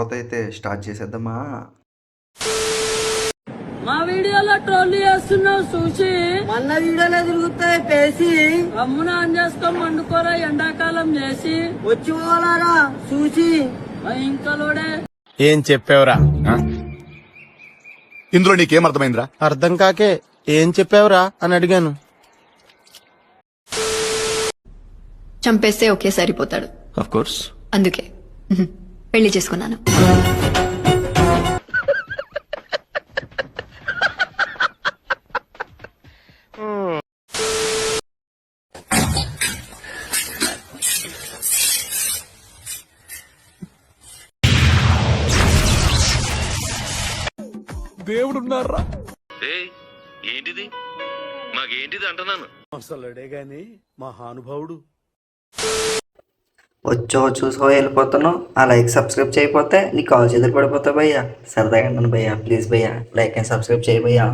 తర్వాత అయితే స్టార్ట్ చేసేద్దామా? మా వీడియోలో ట్రోల్ చేస్తున్నావు చూసి మన వీడియోలో తిరుగుతాయి పేసి అమ్మున ఆన్ చేసుకొని వండుకోరా ఎండాకాలం చేసి వచ్చి పోవాలరా చూసి ఇంకలోడే ఏం చెప్పావురా? ఇందులో నీకేం అర్థమైందిరా? అర్థం కాకే ఏం చెప్పావురా అని అడిగాను. చంపేస్తే ఒకే సరిపోతాడు. Of course. అందుకే పెళ్లి చేసుకున్నాను. దేవుడున్నారా? ఏంటిది మాకేంటిది అంటున్నాను. అసలుడే గాని మహానుభావుడు. వచ్చో చూసుకో వెళ్ళిపోతున్నావు. ఆ లైక్ సబ్స్క్రైబ్ చేయకపోతే నీ కాల్ చేతులు పడిపోతావు భయ్యా. సరదాగా నన్ను భయ్యా, ప్లీజ్ భయ్యా లైక్ అండ్ సబ్స్క్రైబ్ చేయి భయ్యా.